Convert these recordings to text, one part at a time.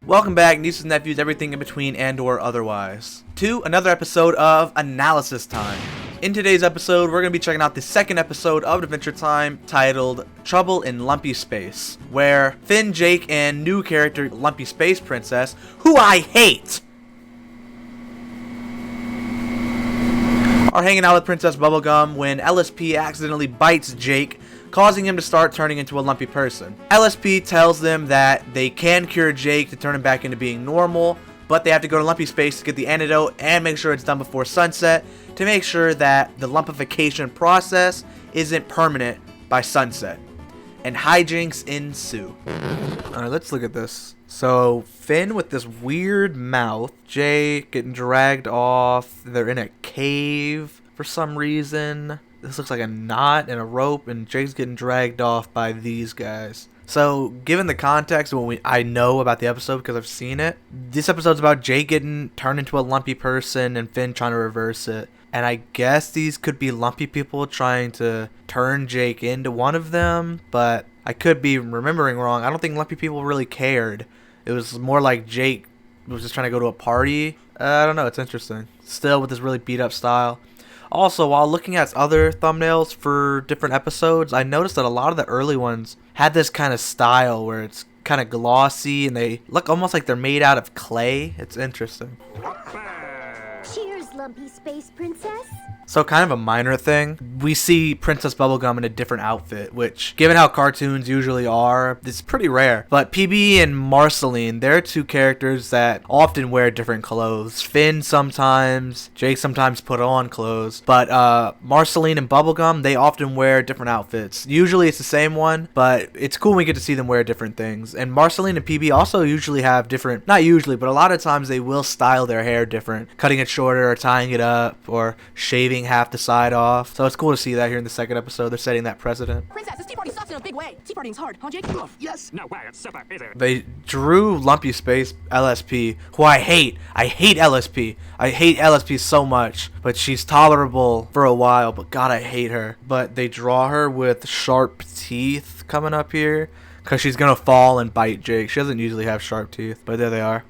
Welcome back, nieces and nephews, everything in between and or otherwise, to another episode of Analysis Time. In today's episode, we're going to be checking out the second episode of Adventure Time titled Trouble in Lumpy Space, where Finn, Jake, and new character Lumpy Space Princess, who I hate, are hanging out with Princess Bubblegum when LSP accidentally bites Jake, causing him to start turning into a lumpy person. LSP tells them that they can cure Jake to turn him back into being normal, but they have to go to Lumpy Space to get the antidote and make sure it's done before sunset to make sure that the lumpification process isn't permanent by sunset. And hijinks ensue. Alright, let's look at this. So, Finn with this weird mouth, Jake getting dragged off, they're in a cave for some reason. This looks like a knot and a rope, and Jake's getting dragged off by these guys. So, given the context of what I know about the episode because I've seen it, this episode's about Jake getting turned into a lumpy person and Finn trying to reverse it. And I guess these could be lumpy people trying to turn Jake into one of them, but I could be remembering wrong. I don't think lumpy people really cared. It was more like Jake was just trying to go to a party. I don't know, it's interesting. Still with this really beat up style. Also, while looking at other thumbnails for different episodes, I noticed that a lot of the early ones had this kind of style where it's kind of glossy and they look almost like they're made out of clay. It's interesting. Cheers, Lumpy Space Princess. So kind of a minor thing, we see Princess Bubblegum in a different outfit, which, given how cartoons usually are, it's pretty rare. But PB and Marceline, they're two characters that often wear different clothes. Finn sometimes, Jake sometimes put on clothes, but Marceline and Bubblegum, they often wear different outfits. Usually it's the same one, but it's cool when we get to see them wear different things. And Marceline and PB also usually have different, not usually, but a lot of times they will style their hair different, cutting it shorter or tying it up or shaving half the side off. So it's cool to see that here in the second episode. They're setting that precedent. Princess, this tea party sucks in a big way. Tea partying's hard, huh, Jake? Yes. No way. It's super easy. They drew Lumpy Space LSP, who I hate. I hate LSP. I hate LSP so much, but she's tolerable for a while, but God, I hate her. But they draw her with sharp teeth coming up here because she's going to fall and bite Jake. She doesn't usually have sharp teeth, but there they are.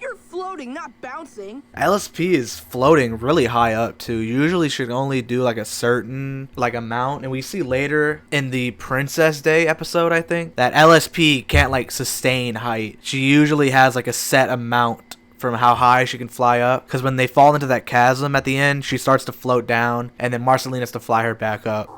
You're floating, not bouncing. LSP is floating really high up too. Usually should only do like a certain amount, and we see later in the Princess Day episode, I think, that LSP can't like sustain height. She usually has like a set amount from how high she can fly up, because when they fall into that chasm at the end, she starts to float down, and then Marceline has to fly her back up.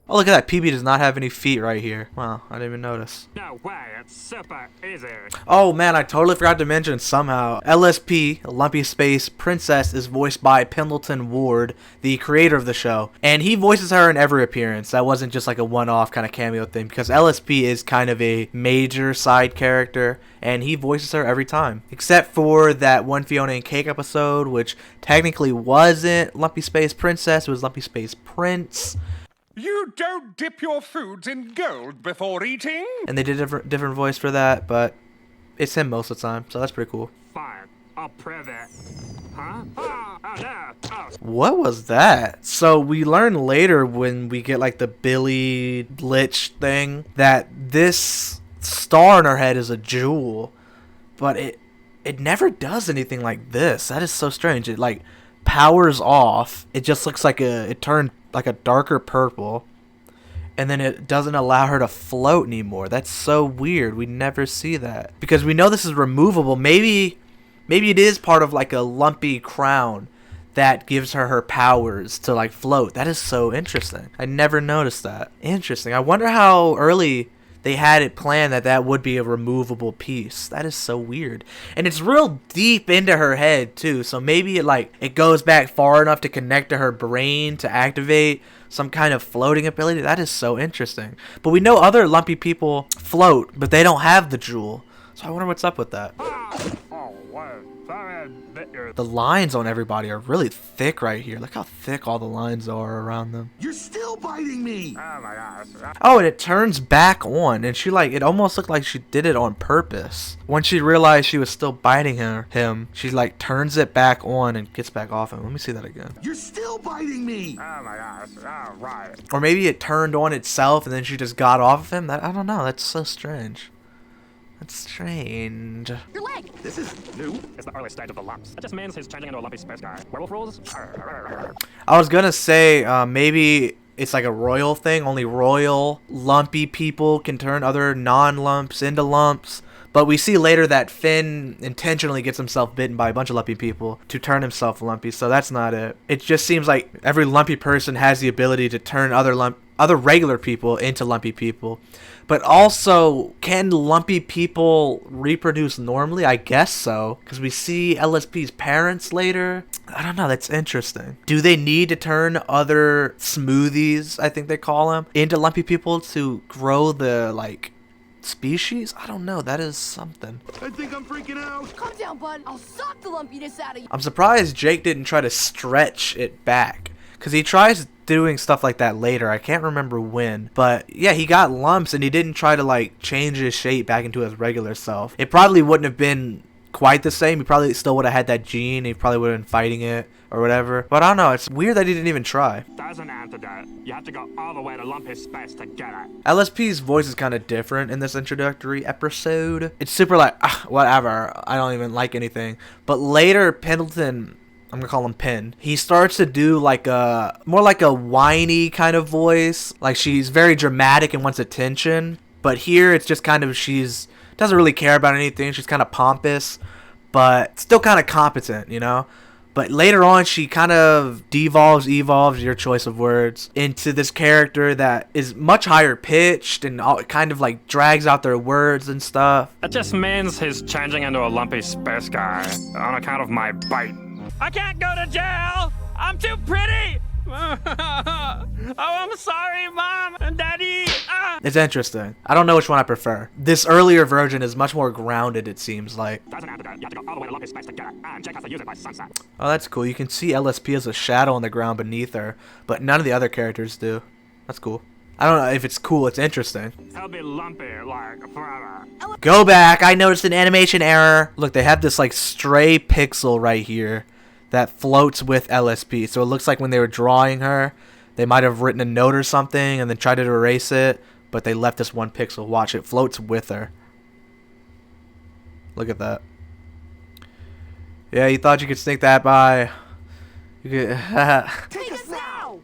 Oh, look at that. PB does not have any feet right here. Wow, I didn't even notice. No way. It's super easy. Oh man, I totally forgot to mention somehow. LSP, Lumpy Space Princess, is voiced by Pendleton Ward, the creator of the show. And he voices her in every appearance. That wasn't just like a one-off kind of cameo thing, because LSP is kind of a major side character, and he voices her every time. Except for that one Fiona and Cake episode, which technically wasn't Lumpy Space Princess, it was Lumpy Space Prince. You don't dip your foods in gold before eating? And they did a different voice for that, but it's him most of the time, so that's pretty cool. Fine. I'll prove it. Huh? Oh no. Oh. What was that? So we learn later when we get like the Billy Lich thing that this star in her head is a jewel, but it never does anything like this. That is so strange. It like powers off. It just looks like it turned like a darker purple, and then it doesn't allow her to float anymore. That's so weird. We never see that because we know this is removable. Maybe it is part of like a lumpy crown that gives her powers to like float. That is so interesting. I never noticed that. Interesting. I wonder how early they had it planned that would be a removable piece. That is so weird. And it's real deep into her head too. So maybe it goes back far enough to connect to her brain to activate some kind of floating ability. That is so interesting. But we know other lumpy people float, but they don't have the jewel. So I wonder what's up with that. Oh, wow. The lines on everybody are really thick right here. Look how thick all the lines are around them. You're still biting me. Oh my gosh. Oh, and it turns back on, and she it almost looked like she did it on purpose. When she realized she was still biting him, she turns it back on and gets back off him. Let me see that again. You're still biting me. Oh my gosh. Oh, right. Or maybe it turned on itself and then she just got off of him. I don't know. That's so strange. That's strange. Your leg! This is new. It's the early stage of the lumps. That just means he's changing into a lumpy space guy. Werewolf rules? I was gonna say maybe it's like a royal thing. Only royal lumpy people can turn other non-lumps into lumps. But we see later that Finn intentionally gets himself bitten by a bunch of lumpy people to turn himself lumpy, so that's not it. It just seems like every lumpy person has the ability to turn other regular people into lumpy people. But also, can lumpy people reproduce normally? I guess so, because we see LSP's parents later. I don't know, that's interesting. Do they need to turn other smoothies, I think they call them, into lumpy people to grow the, like, species? I don't know, that is something. I think I'm freaking out. Calm down, bud. I'll suck the lumpiness out of you. I'm surprised Jake didn't try to stretch it back, because he tries doing stuff like that later. I can't remember when, but yeah, he got lumps and he didn't try to like change his shape back into his regular self. It probably wouldn't have been quite the same. He probably still would have had that gene. He probably would have been fighting it or whatever. But I don't know. It's weird that he didn't even try. There's an antidote. You have to go all the way to Lumpy Space to get it. LSP's voice is kind of different in this introductory episode. It's super like, whatever. I don't even like anything. But later, Pendleton, I'm gonna call him Penn, he starts to do like a more like a whiny kind of voice. Like she's very dramatic and wants attention. But here it's just kind of she's doesn't really care about anything. She's kind of pompous, but still kind of competent, you know? But later on, she kind of evolves, your choice of words, into this character that is much higher pitched and kind of like drags out their words and stuff. It just means he's changing into a lumpy space guy on account of my bite. I can't go to jail! I'm too pretty! Oh, I'm sorry, Mom and Daddy! Ah. It's interesting. I don't know which one I prefer. This earlier version is much more grounded, it seems like. There's an antidote. You have to go all the way to Lumpy Space to get it. And Jake has to use it by sunset. Oh, that's cool. You can see LSP as a shadow on the ground beneath her, but none of the other characters do. That's cool. I don't know if it's cool, it's interesting. He'll be lumpy, like, forever. Go back! I noticed an animation error! Look, they have this, like, stray pixel right here that floats with LSP. So it looks like when they were drawing her, they might have written a note or something and then tried to erase it, but they left this one pixel. Watch, it floats with her. Look at that. Yeah, you thought you could sneak that by. You could... Take us now!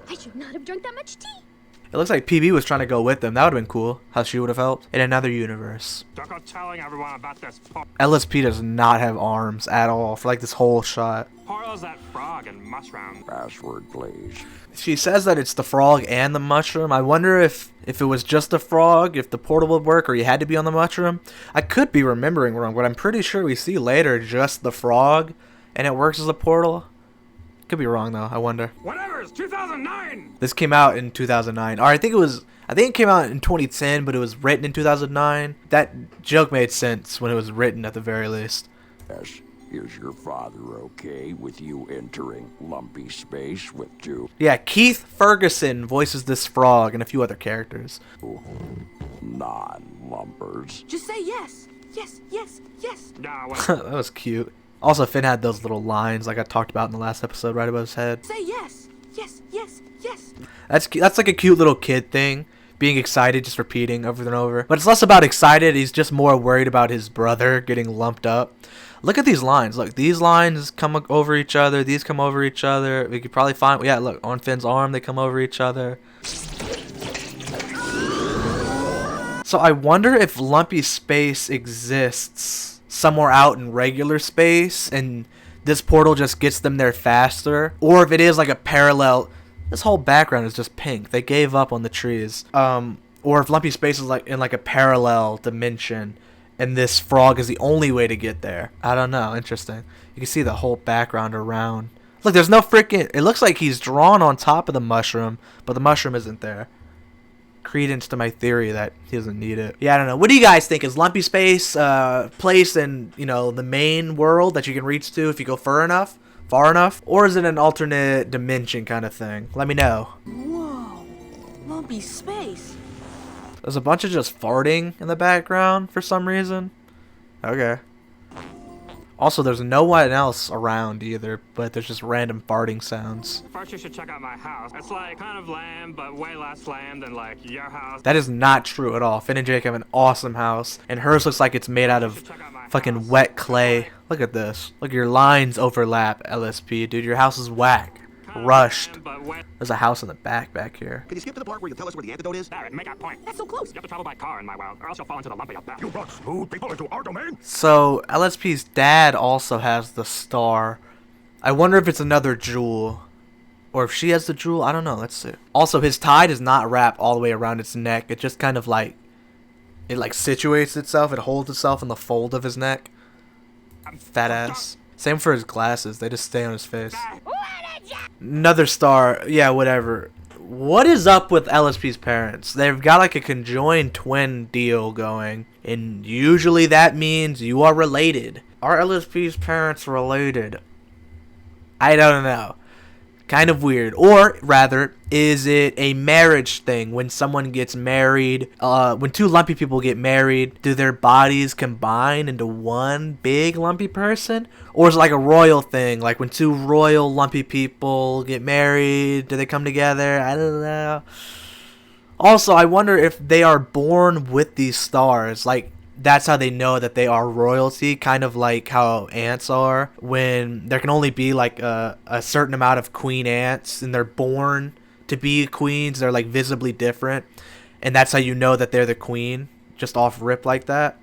I should not have drunk that much tea. It looks like PB was trying to go with them. That would have been cool. How she would have helped. In another universe. Don't go telling everyone about this. LSP does not have arms at all for like this whole shot. Portal's that frog and mushroom. Password, please. She says that it's the frog and the mushroom. I wonder if it was just the frog, if the portal would work, or you had to be on the mushroom. I could be remembering wrong, but I'm pretty sure we see later just the frog, and it works as a portal. Could be wrong though. I wonder. Whatever. It's 2009. This came out in 2009. Or I think it came out in 2010, but it was written in 2009. That joke made sense when it was written at the very least. Yes, is your father okay with you entering Lumpy Space with two Yeah, Keith Ferguson voices this frog and a few other characters. non-lumpers? Just say yes. Yes, yes, yes. Nah, That was cute. Also, Finn had those little lines like I talked about in the last episode right above his head. Say yes. Yes, yes, yes. That's like a cute little kid thing, being excited, just repeating over and over. But it's less about excited, he's just more worried about his brother getting lumped up. Look at these lines. Look, these lines come over each other, these come over each other. We could probably find, yeah, look, on Finn's arm, they come over each other. So I wonder if Lumpy Space exists somewhere out in regular space and this portal just gets them there faster, or if it is like a parallel. This whole background is just pink. They gave up on the trees. Or if Lumpy Space is like in like a parallel dimension and this frog is the only way to get there. I don't know. Interesting. You can see the whole background around. Look, there's no freaking... It looks like he's drawn on top of the mushroom, but the mushroom isn't there. Credence to my theory that he doesn't need it. Yeah, I don't know. What do you guys think? Is Lumpy Space place in, you know, the main world that you can reach to if you go far enough? Or is it an alternate dimension kind of thing? Let me know. Whoa. Lumpy Space. There's a bunch of just farting in the background for some reason. Okay. Also, there's no one else around either, but there's just random farting sounds. First, you should check out my house. It's like kind of lame, but way less lame than like your house. That is not true at all. Finn and Jake have an awesome house, and hers looks like it's made out of fucking wet clay. Look at this. Look, your lines overlap, LSP. Dude, your house is whack. Rushed. There's a house in the back here. Can you skip to the part where you tell us where the antidote is? Barrett, make that point. That's so close. You have to travel by car in my world, or else you'll fall into the lumpy up there. You brought smooth people into our domain? So, LSP's dad also has the star. I wonder if it's another jewel. Or if she has the jewel. I don't know. Let's see. Also, his tie does not wrap all the way around its neck. It just kind of like... It like situates itself. It holds itself in the fold of his neck. Fat ass. Same for his glasses. They just stay on his face. Another star. Yeah, whatever. What is up with LSP's parents? They've got like a conjoined twin deal going. And usually that means you are related. Are LSP's parents related? I don't know. Kind of weird. Or rather, is it a marriage thing? When someone gets married, when two lumpy people get married, do their bodies combine into one big lumpy person? Or is it like a royal thing? Like when two royal lumpy people get married, do they come together? I don't know. Also, I wonder if they are born with these stars. Like, that's how they know that they are royalty, kind of like how ants are, when there can only be like a certain amount of queen ants and they're born to be queens. They're like visibly different, and that's how you know that they're the queen, just off rip like that.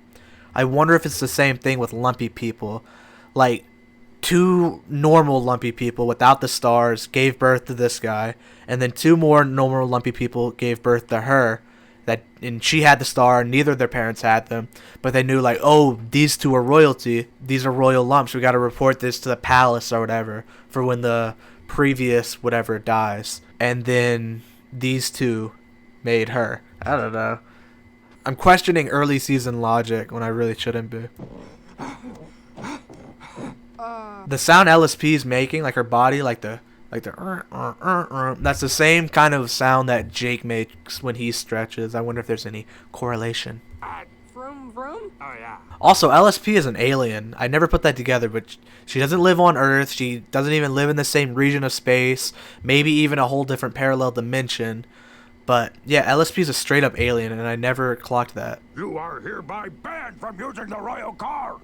I wonder if it's the same thing with lumpy people. Like, two normal lumpy people without the stars gave birth to this guy, and then two more normal lumpy people gave birth to her. And she had the star, neither of their parents had them, but they knew like, oh, these two are royalty, these are royal lumps, we got to report this to the palace or whatever for when the previous whatever dies. And then these two made her. I don't know. I'm questioning early season logic when I really shouldn't be. The sound LSP's making, like her body, like the that's the same kind of sound that Jake makes when he stretches. I wonder if there's any correlation. Vroom, vroom. Oh yeah. Also, LSP is an alien. I never put that together, but she doesn't live on Earth. She doesn't even live in the same region of space. Maybe even a whole different parallel dimension. But yeah, LSP is a straight up alien, and I never clocked that. You are hereby banned from using the royal car.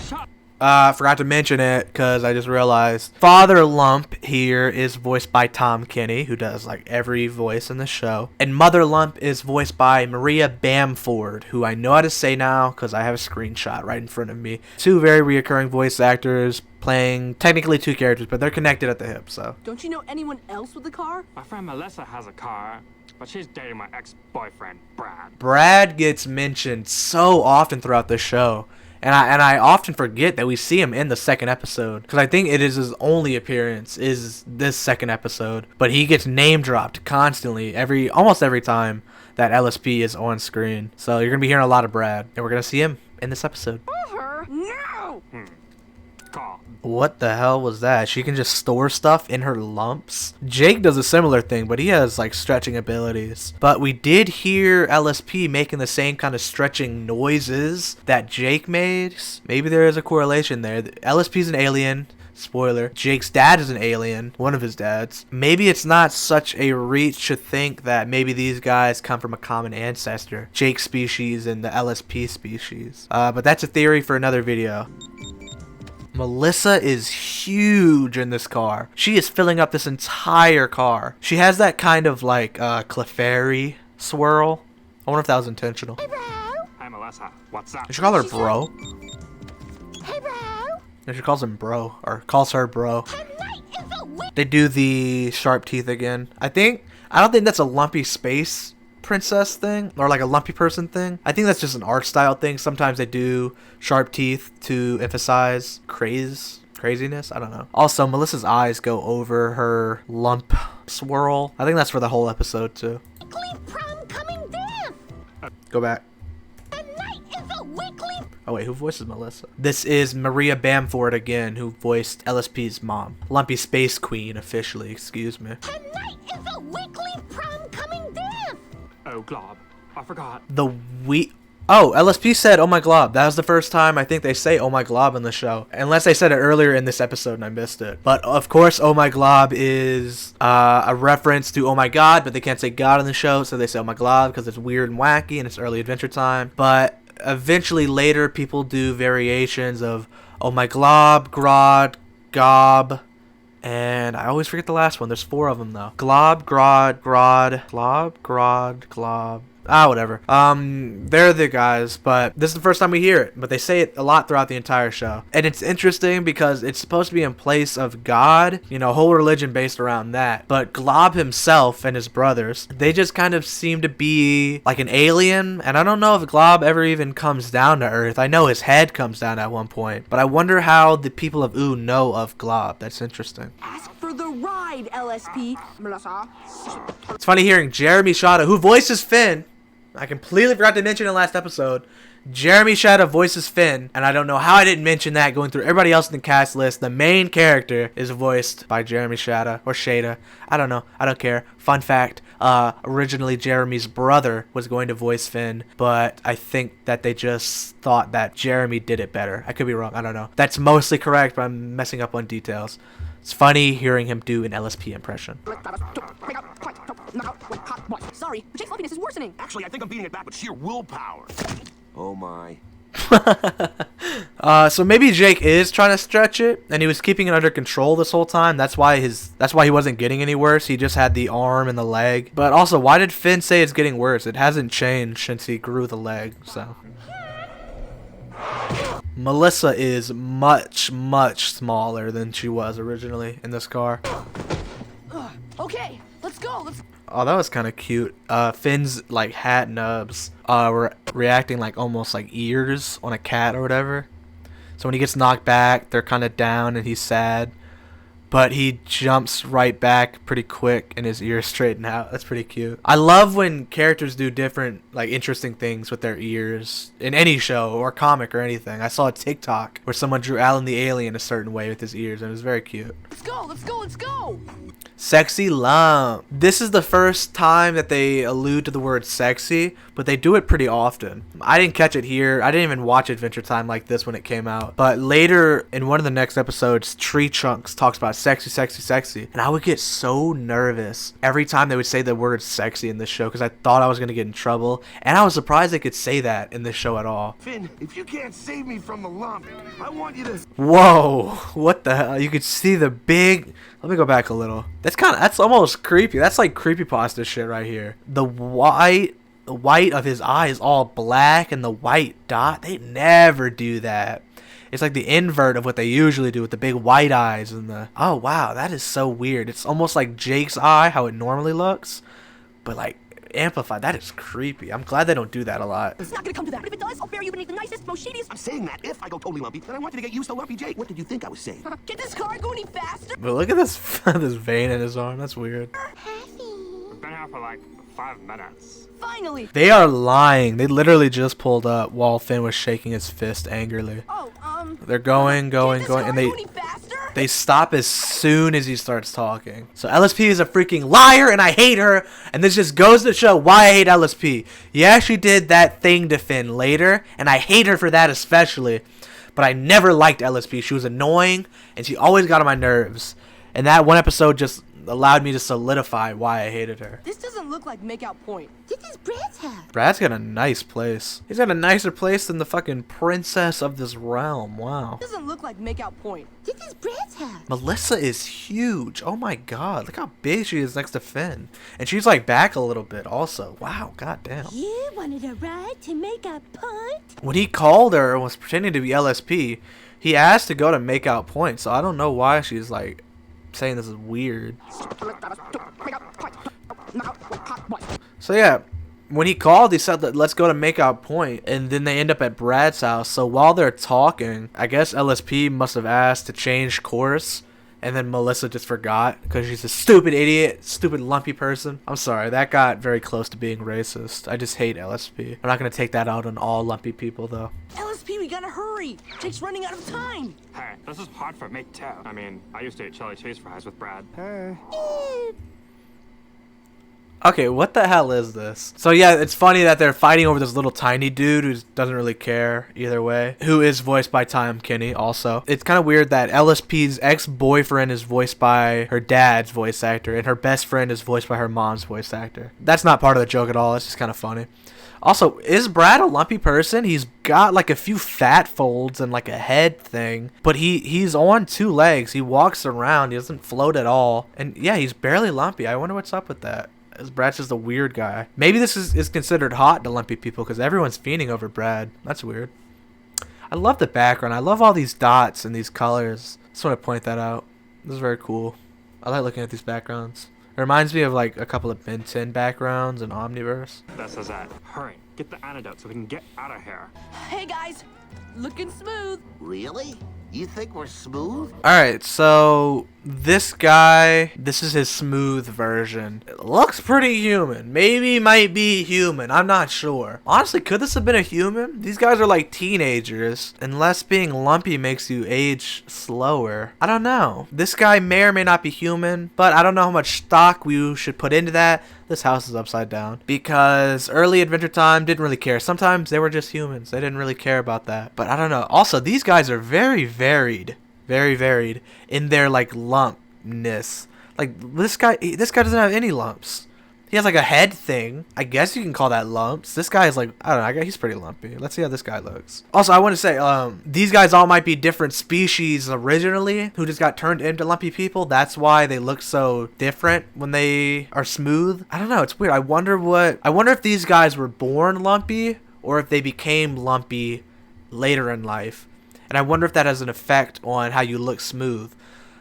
Shut. Forgot to mention it because I just realized Father Lump here is voiced by Tom Kenny, who does like every voice in the show, and Mother Lump is voiced by Maria Bamford, who I know how to say now because I have a screenshot right in front of me. Two very reoccurring voice actors playing technically two characters, but they're connected at the hip. So Don't you know anyone else with a car? My friend Melissa has a car, but she's dating my ex-boyfriend, Brad. Brad gets mentioned so often throughout the show. And I often forget that we see him in the second episode, because I think it is his only appearance is this second episode. But he gets name dropped constantly, almost every time that LSP is on screen. So you're gonna be hearing a lot of Brad, and we're gonna see him in this episode. No! Call. What the hell was that? She can just store stuff in her lumps? Jake does a similar thing, but he has like stretching abilities. But we did hear LSP making the same kind of stretching noises that Jake made. Maybe there is a correlation there. LSP's an alien. Spoiler. Jake's dad is an alien. One of his dads. Maybe it's not such a reach to think that maybe these guys come from a common ancestor. Jake's species and the LSP species. But that's a theory for another video. Melissa is huge in this car. She is filling up this entire car. She has that kind of like Clefairy swirl. I wonder if that was intentional. Hey, bro. Hi Melissa, what's up? They should call her bro. Hey, bro. They should call him bro, or calls her bro. Tonight is a week. They do the sharp teeth again. I don't think that's a Lumpy Space Princess thing, or like a lumpy person thing. I think that's just an art style thing. Sometimes they do sharp teeth to emphasize craziness. I don't know. Also, Melissa's eyes go over her lump swirl. I think that's for the whole episode too. Weekly prom coming dance. Go back. Tonight is a weekly. Oh wait, who voices Melissa? This is Maria Bamford again, who voiced LSP's mom. Lumpy Space Queen, officially, excuse me. Tonight is a weekly prom coming dance. Oh, Glob, I forgot. Oh, LSP said, "Oh my glob." That was the first time I think they say "Oh my glob" in the show. Unless they said it earlier in this episode and I missed it. But of course, "Oh my glob" is a reference to "Oh my god," but they can't say God in the show, so they say "Oh my glob" because it's weird and wacky and it's early Adventure Time. But eventually later, people do variations of "Oh my glob," "grod," "gob," and I always forget the last one. There's 4 of them though. Glob, grod, grod, glob, grod, glob. Whatever. They're the guys, but this is the first time we hear it. But they say it a lot throughout the entire show. And it's interesting because it's supposed to be in place of God, you know, whole religion based around that. But Glob himself and his brothers, they just kind of seem to be like an alien. And I don't know if Glob ever even comes down to Earth. I know his head comes down at one point. But I wonder how the people of Oo know of Glob. That's interesting. Ask for the ride, LSP. Melissa. It's funny hearing Jeremy Shada, who voices Finn. I completely forgot to mention in the last episode. Jeremy Shada voices Finn, and I don't know how I didn't mention that going through everybody else in the cast list. The main character is voiced by Jeremy Shada, or Shada. I don't know. I don't care. Fun fact, originally Jeremy's brother was going to voice Finn, but I think that they just thought that Jeremy did it better. I could be wrong. I don't know. That's mostly correct, but I'm messing up on details. It's funny hearing him do an LSP impression. Sorry, but Jake's lumpiness is worsening. Actually, I think I'm beating it back with sheer willpower. Oh my. So maybe Jake is trying to stretch it, and he was keeping it under control this whole time. That's why he wasn't getting any worse. He just had the arm and the leg. But also, why did Finn say it's getting worse? It hasn't changed since he grew the leg. So Melissa is much, much smaller than she was originally in this car. Okay, let's go. Oh, that was kind of cute. Finn's like hat nubs were reacting like almost like ears on a cat or whatever. So when he gets knocked back, they're kind of down and he's sad. But he jumps right back pretty quick and his ears straighten out. That's pretty cute. I love when characters do different, like, interesting things with their ears in any show or comic or anything. I saw a TikTok where someone drew Alan the Alien a certain way with his ears, and it was very cute. Let's go. Sexy lump. This is the first time that they allude to the word sexy, but they do it pretty often. I didn't catch it here. I didn't even watch Adventure Time like this when it came out. But later in one of the next episodes, Tree Chunks talks about sexy, sexy, sexy. And I would get so nervous every time they would say the word sexy in this show because I thought I was going to get in trouble. And I was surprised they could say that in this show at all. Finn, if you can't save me from the lump, I want you to... Whoa, what the hell? You could see the big... Let me go back a little. That's almost creepy. That's like creepypasta shit right here. The white of his eye is all black and the white dot. They never do that. It's like the invert of what they usually do with the big white eyes and the... Oh, wow, that is so weird. It's almost like Jake's eye, how it normally looks, but like amplified. That is creepy. I'm glad they don't do that a lot. It's not gonna come to that. But if it does, I'll bury you beneath the nicest, most shadiest. I'm saying that if I go totally lumpy, then I want you to get used to Lumpy Jake. What did you think I was saying? Can this car go any faster? But look at this this vein in his arm. That's weird. We've been here for like 5 minutes. Finally. They are lying. They literally just pulled up while Finn was shaking his fist angrily. Oh, They're going, can this car and go any faster? they stop as soon as he starts talking. So LSP is a freaking liar, and I hate her. And this just goes to show why I hate LSP. Yeah, she did that thing to Finn later, and I hate her for that especially. But I never liked LSP. She was annoying, and she always got on my nerves. And that one episode just allowed me to solidify why I hated her. This doesn't look like Makeout Point. This is Brad's house. Brad's got a nice place. He's got a nicer place than the fucking princess of this realm. Wow. Doesn't look like Makeout Point. This is Brad's house. Melissa is huge. Oh my god. Look how big she is next to Finn. And she's like back a little bit also. Wow, goddamn. You wanted a ride to make a point? When he called her and was pretending to be LSP, he asked to go to Makeout Point. So I don't know why she's like saying this is weird. So yeah, when he called, he said that let's go to Makeout Point, and then they end up at Brad's house. So while they're talking, I guess LSP must have asked to change course, and then Melissa just forgot because she's a stupid idiot, stupid lumpy person. I'm sorry, that got very close to being racist. I just hate LSP. I'm not gonna take that out on all lumpy people though. LSP, we gotta hurry. Jake's running out of time. Hey, this is hard for me too. I mean, I used to eat chili cheese fries with Brad. Okay, what the hell is this? So yeah, it's funny that they're fighting over this little tiny dude who doesn't really care either way, who is voiced by Tom Kenny also. It's kind of weird that LSP's ex-boyfriend is voiced by her dad's voice actor, and her best friend is voiced by her mom's voice actor. That's not part of the joke at all, it's just kind of funny. Also, is Brad a lumpy person? He's got like a few fat folds and like a head thing, but he's on 2 legs. He walks around, he doesn't float at all, and yeah, he's barely lumpy. I wonder what's up with that. Brad's just a weird guy. Maybe this is considered hot to lumpy people because everyone's fiending over Brad. That's weird. I love the background. I love all these dots and these colors. Just want to point that out. This is very cool. I like looking at these backgrounds. It reminds me of like a couple of Ben 10 backgrounds in Omniverse. This is it. Hurry, get the antidote so we can get out of here. Hey guys, looking smooth. Really? You think we're smooth? Alright, so this guy, this is his smooth version. It looks pretty human. Maybe might be human. I'm not sure. Honestly, could this have been a human? These guys are like teenagers. Unless being lumpy makes you age slower. I don't know. This guy may or may not be human, but I don't know how much stock we should put into that. This house is upside down. Because early Adventure Time didn't really care. Sometimes they were just humans. They didn't really care about that. But I don't know. Also, these guys are very varied. Very varied in their like lumpness. Like this guy doesn't have any lumps. He has like a head thing. I guess you can call that lumps. This guy is like, I don't know, I guess he's pretty lumpy. Let's see how this guy looks. Also, I want to say, these guys all might be different species originally who just got turned into lumpy people. That's why they look so different when they are smooth. I don't know, it's weird. I wonder if these guys were born lumpy or if they became lumpy later in life. And I wonder if that has an effect on how you look smooth.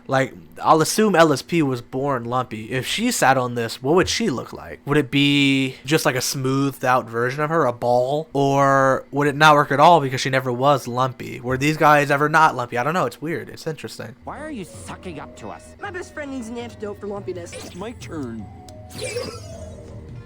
Like, I'll assume LSP was born lumpy. If she sat on this, what would she look like? Would it be just like a smoothed out version of her, a ball? Or would it not work at all because she never was lumpy? Were these guys ever not lumpy? I don't know. It's weird. It's interesting. Why are you sucking up to us? My best friend needs an antidote for lumpiness. It's my turn.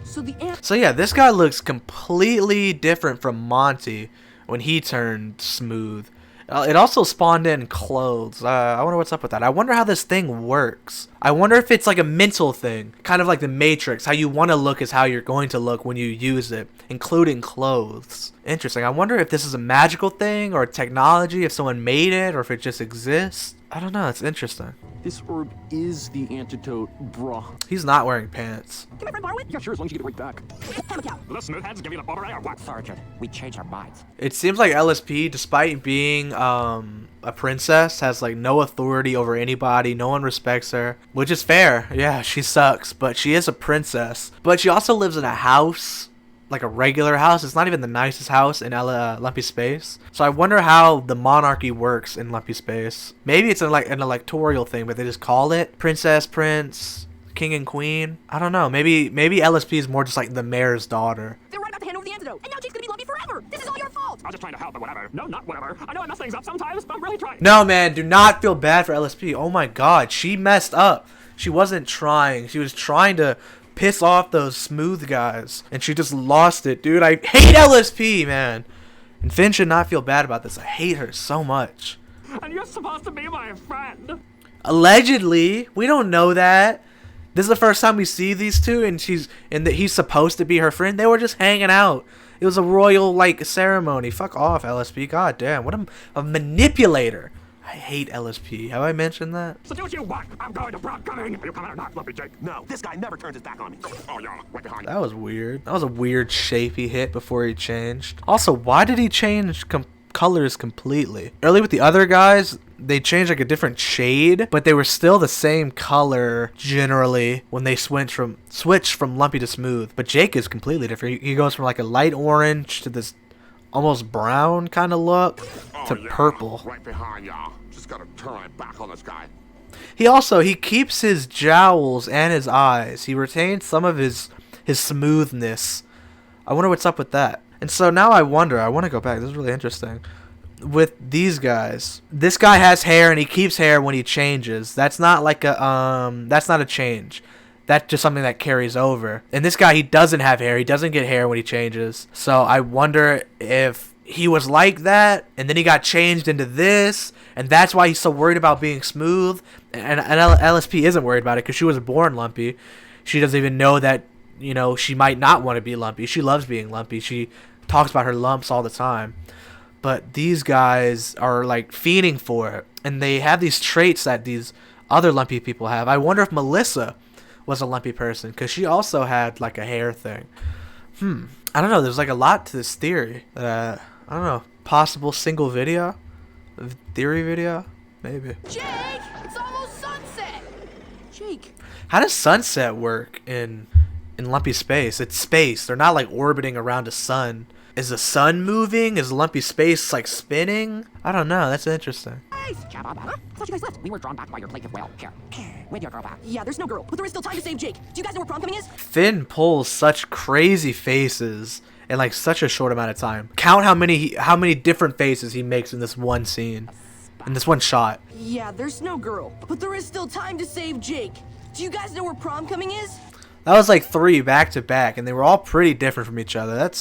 So yeah, this guy looks completely different from Monty when he turned smooth. It also spawned in clothes. I wonder what's up with that. I wonder how this thing works. I wonder if it's like a mental thing. Kind of like the Matrix. How you want to look is how you're going to look when you use it, including clothes. Interesting. I wonder if this is a magical thing or a technology, if someone made it or if it just exists. I don't know. It's interesting. This herb is the antidote, bruh. He's not wearing pants. Can my friend borrow it? Yeah, sure, as long as you get it right back. Hammer cow. The smoothheads give you the bubble or what? Sergeant, we changed our minds. It seems like LSP, despite being a princess, has like no authority over anybody. No one respects her, which is fair. Yeah, she sucks, but she is a princess. But she also lives in a house, like a regular house. It's not even the nicest house in Lumpy Space. So I wonder how the monarchy works in Lumpy Space. Maybe it's an electoral thing, but they just call it princess, prince, king and queen. I don't know. Maybe LSP is more just like the mayor's daughter. They're right about to hand over the antidote, and now Jake's gonna be lumpy forever. This is all your fault. I was just trying to help, but whatever. No, not whatever. I know I mess things up sometimes, but I'm really trying. No, man, do not feel bad for LSP. Oh my god, she messed up. She wasn't trying. She was trying to piss off those smooth guys, and she just lost it, dude. I hate LSP, man. And Finn should not feel bad about this. I hate her so much. And you're supposed to be my friend. Allegedly, we don't know that. This is the first time we see these two, and he's supposed to be her friend. They were just hanging out. It was a royal like ceremony. Fuck off, LSP. God damn, what a manipulator. I hate LSP. Have I mentioned that? So do what you want. I'm going to prom coming. Are you coming or not, Lumpy Jake? No, this guy never turns his back on me. Oh, yeah, right behind. That was weird. That was a weird shape he hit before he changed. Also, why did he change colors completely? Early with the other guys, they changed like a different shade, but they were still the same color generally when they switched from lumpy to smooth. But Jake is completely different. He goes from like a light orange to this almost brown kind of look to purple. Right behind y'all. Just gotta turn my back on this guy. He keeps his jowls and his eyes. He retains some of his smoothness. I wonder what's up with that. And so now I want to go back. This is really interesting. With these guys, this guy has hair and he keeps hair when he changes. That's not like that's not a change. That's just something that carries over. And this guy, he doesn't have hair. He doesn't get hair when he changes. So I wonder if he was like that, and then he got changed into this, and that's why he's so worried about being smooth. And LSP isn't worried about it because she was born lumpy. She doesn't even know that you know, she might not want to be lumpy. She loves being lumpy. She talks about her lumps all the time. But these guys are like fiending for it, and they have these traits that these other lumpy people have. I wonder if Melissa was a lumpy person, because she also had like a hair thing. I don't know. There's like a lot to this theory. I don't know. Possible single video? Theory video? Maybe. Jake, it's almost sunset. Jake. How does sunset work in Lumpy Space? It's space. They're not like orbiting around a sun. Is the sun moving? Is Lumpy Space like spinning? I don't know. That's interesting. Guys. Huh? I thought you guys left. We were drawn back by your plaintive wail. Here. Where'd your girl back? Yeah, there's no girl, but there is still time to save Jake. Do you guys know where prom coming is? Finn pulls such crazy faces in like such a short amount of time. Count how many different faces he makes in this one scene, in this one shot. Yeah, there's no girl, but there is still time to save Jake. Do you guys know where prom coming is? That was like 3 back to back, and they were all pretty different from each other.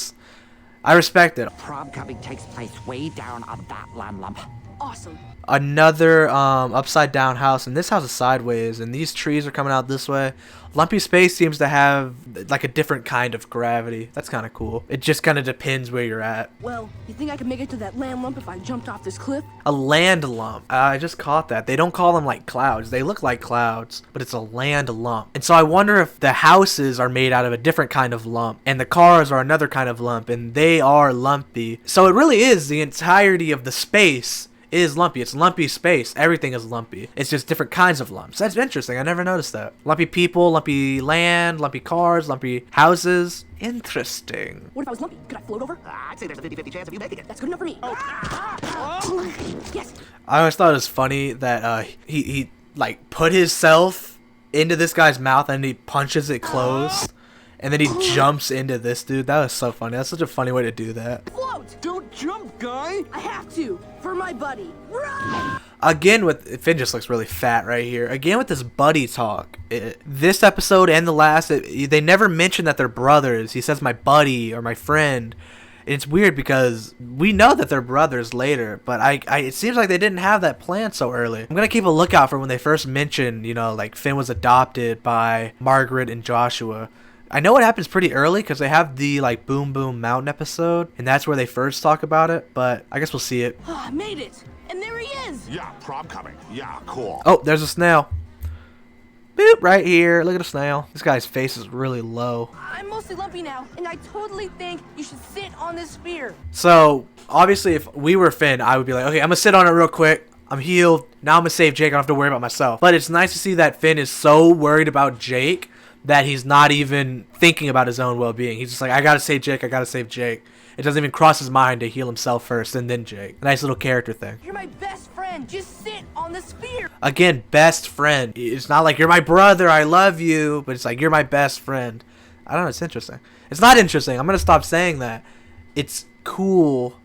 I respect it. Prom coming takes place way down on that land lump. Awesome. Another upside down house, and this house is sideways, and these trees are coming out this way. Lumpy Space seems to have like a different kind of gravity. That's kind of cool. It just kind of depends where you're at. Well, you think I could make it to that land lump if I jumped off this cliff? A land lump. I just caught that. They don't call them like clouds. They look like clouds, but it's a land lump. And so I wonder if the houses are made out of a different kind of lump, and the cars are another kind of lump, and they are lumpy. So it really is the entirety of the space is lumpy. It's lumpy space. Everything is lumpy. It's just different kinds of lumps. That's interesting. I never noticed that. Lumpy people, lumpy land, lumpy cars, lumpy houses. Interesting. What if I was lumpy? Could I float over? I'd say there's a 50-50 chance of you making it. That's good enough for me. Yes. I always thought it was funny that he like put himself into this guy's mouth and he punches it closed. And then he jumps into this dude. That was so funny. That's such a funny way to do that. Float! Don't jump, guy! I have to, for my buddy. Run! Again, with Finn just looks really fat right here. Again with this buddy talk. This episode and the last, they never mention that they're brothers. He says my buddy or my friend. And it's weird because we know that they're brothers later, but it seems like they didn't have that plan so early. I'm gonna keep a lookout for when they first mention, you know, like Finn was adopted by Margaret and Joshua. I know it happens pretty early because they have the like Boom Boom Mountain episode, and that's where they first talk about it, but I guess we'll see it. Oh, I made it! And there he is! Yeah, prom coming. Yeah, cool. Oh, there's a snail. Boop, right here. Look at the snail. This guy's face is really low. I'm mostly lumpy now, and I totally think you should sit on this spear. So, obviously, if we were Finn, I would be like, okay, I'm gonna sit on it real quick. I'm healed. Now I'm gonna save Jake. I don't have to worry about myself. But it's nice to see that Finn is so worried about Jake that he's not even thinking about his own well-being. He's just like, I gotta save Jake, I gotta save Jake. It doesn't even cross his mind to heal himself first and then Jake. Nice little character thing. You're my best friend. Just sit on the spear. Again, best friend. It's not like you're my brother, I love you, but it's like you're my best friend. I don't know, it's interesting. It's not interesting. I'm gonna stop saying that. It's cool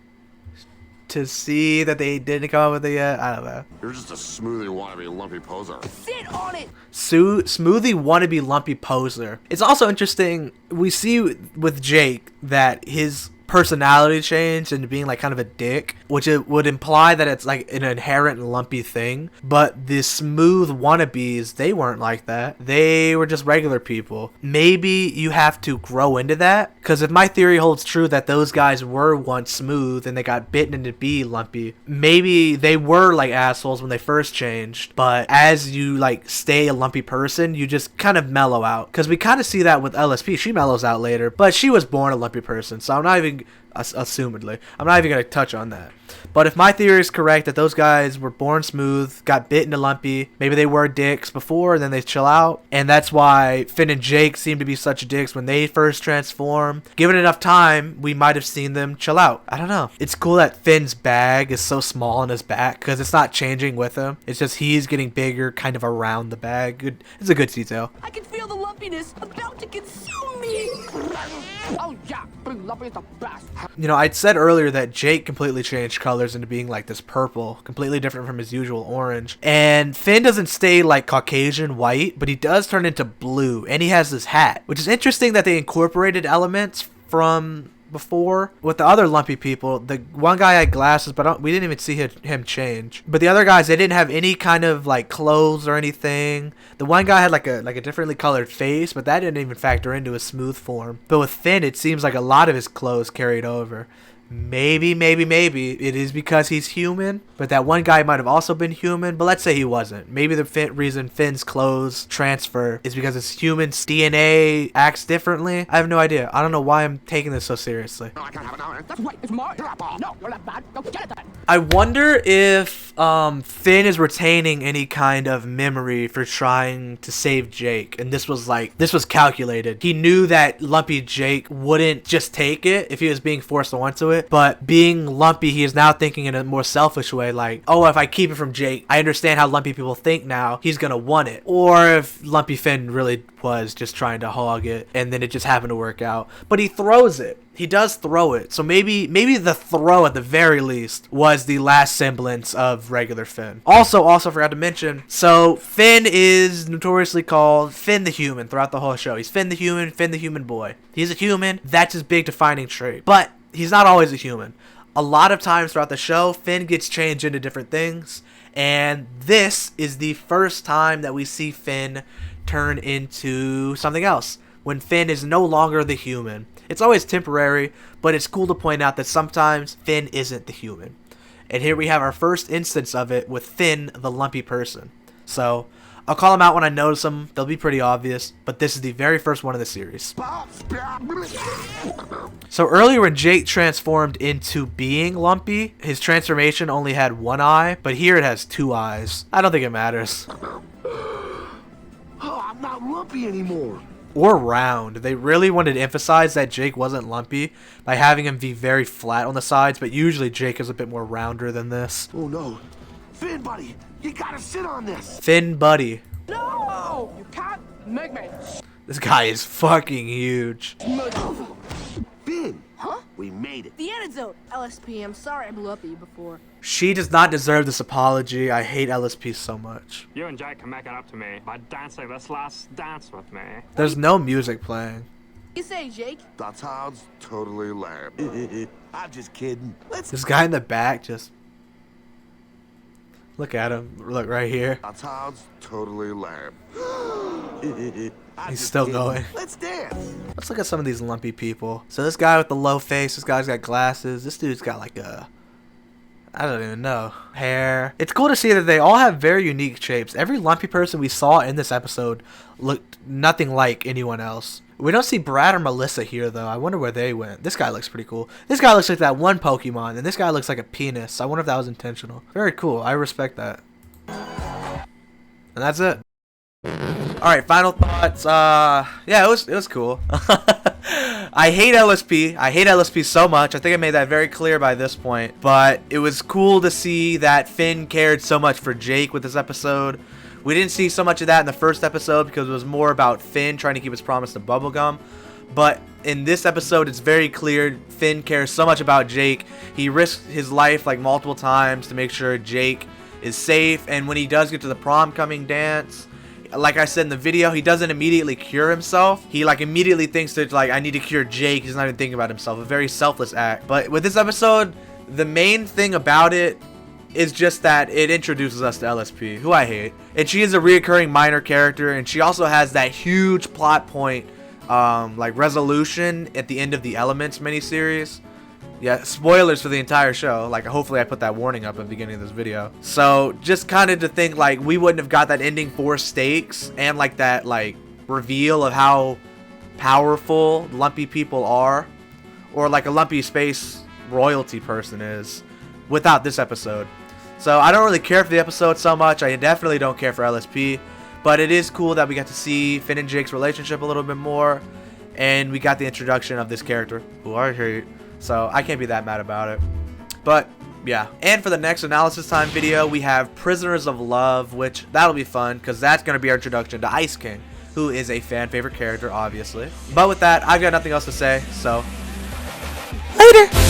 to see that they didn't come up with it yet. I don't know. You're just a smoothie wannabe lumpy poser. Sit on it. Smoothie wannabe lumpy poser. It's also interesting, we see with Jake that his personality changed into being like kind of a dick, which it would imply that it's like an inherent lumpy thing. But the smooth wannabes, they weren't like that. They were just regular people. Maybe you have to grow into that, because if my theory holds true that those guys were once smooth and they got bitten into be lumpy, maybe they were like assholes when they first changed, but as you like stay a lumpy person, you just kind of mellow out. Because we kind of see that with LSP. She mellows out later, but she was born a lumpy person, so I'm not even assumedly, I'm not even going to touch on that. But if my theory is correct that those guys were born smooth, got bitten to lumpy, maybe they were dicks before and then they chill out, and that's why Finn and Jake seem to be such dicks when they first transform. Given enough time, we might have seen them chill out. I don't know. It's cool that Finn's bag is so small on his back because it's not changing with him. It's just he's getting bigger kind of around the bag. Good. It's a good detail. I can feel the lumpiness about to consume me. Oh yeah, Big Lumpy is the best. You know, I'd said earlier that Jake completely changed colors into being like this purple, completely different from his usual orange. And Finn doesn't stay like Caucasian white, but he does turn into blue, and he has this hat, which is interesting that they incorporated elements from before. With the other lumpy people, the one guy had glasses, but we didn't even see him change. But the other guys, they didn't have any kind of like clothes or anything. The one guy had like a differently colored face, but that didn't even factor into his smooth form. But with Finn, it seems like a lot of his clothes carried over. Maybe it is because he's human, but that one guy might have also been human, but let's say he wasn't. Maybe the reason Finn's clothes transfer is because his human DNA acts differently. I have no idea. I don't know why I'm taking this so seriously. No, I can't have it now. That's right. It's my apple. No, you're not bad. Go get it then. I wonder if Finn is retaining any kind of memory for trying to save Jake, and this was calculated. He knew that Lumpy Jake wouldn't just take it if he was being forced onto it, but being Lumpy, he is now thinking in a more selfish way, like, oh, if I keep it from Jake, I understand how Lumpy people think now, he's gonna want it. Or if Lumpy Finn really was just trying to hog it, and then it just happened to work out. But he throws it. He does throw it. So maybe the throw at the very least was the last semblance of regular Finn. Also forgot to mention, so Finn is notoriously called Finn the Human throughout the whole show. He's Finn the Human boy. He's a human. That's his big defining trait. But he's not always a human. A lot of times throughout the show, Finn gets changed into different things. And this is the first time that we see Finn turn into something else. When Finn is no longer the human. It's always temporary, but it's cool to point out that sometimes Finn isn't the human. And here we have our first instance of it with Finn, the lumpy person. So, I'll call them out when I notice them. They'll be pretty obvious, but this is the very first one of the series. So earlier when Jake transformed into being Lumpy, his transformation only had one eye, but here it has two eyes. I don't think it matters. Oh, I'm not lumpy anymore. Or round. They really wanted to emphasize that Jake wasn't lumpy by having him be very flat on the sides, but usually Jake is a bit more rounder than this. Oh no. Finn, buddy, you gotta sit on this. Finn, buddy. No! You can't make me. This guy is fucking huge. Finn, Huh? we made it. The antidote. LSP, I'm sorry I blew up at you before. She does not deserve this apology. I hate LSP so much. You and Jake can make it up to me by dancing this last dance with me. There's no music playing. You say, Jake? That sounds totally lame. I'm just kidding. This guy in the back just... Look at him. Look right here. That sounds totally lame. He's still going. Let's dance. Let's look at some of these lumpy people. So this guy with the low face, this guy's got glasses. This dude's got like a... I don't even know. Hair. It's cool to see that they all have very unique shapes. Every lumpy person we saw in this episode looked nothing like anyone else. We don't see Brad or Melissa here, though. I wonder where they went. This guy looks pretty cool. This guy looks like that one Pokemon, and this guy looks like a penis. I wonder if that was intentional. Very cool. I respect that. And that's it. Alright, final thoughts. Yeah, it was cool. I hate LSP. I hate LSP so much. I think I made that very clear by this point. But it was cool to see that Finn cared so much for Jake with this episode. We didn't see so much of that in the first episode because it was more about Finn trying to keep his promise to Bubblegum. But in this episode, it's very clear Finn cares so much about Jake. He risked his life like multiple times to make sure Jake is safe. And when he does get to the prom coming dance, like I said in the video, he doesn't immediately cure himself. He like immediately thinks that like, I need to cure Jake. He's not even thinking about himself. A very selfless act. But with this episode, the main thing about it is just that it introduces us to LSP, who I hate. And she is a reoccurring minor character, and she also has that huge plot point, like resolution at the end of the Elements miniseries. Yeah, spoilers for the entire show. Like, hopefully I put that warning up at the beginning of this video. So, just kind of to think, like, we wouldn't have got that ending for stakes, and, like, that, like, reveal of how powerful lumpy people are, or, like, a lumpy space royalty person is, without this episode. So, I don't really care for the episode so much. I definitely don't care for LSP, but it is cool that we got to see Finn and Jake's relationship a little bit more, and we got the introduction of this character, who I hate. So I can't be that mad about it. But yeah. And for the next analysis time video, we have Prisoners of Love, which that'll be fun because that's going to be our introduction to Ice King, who is a fan favorite character, obviously. But with that, I've got nothing else to say. So later.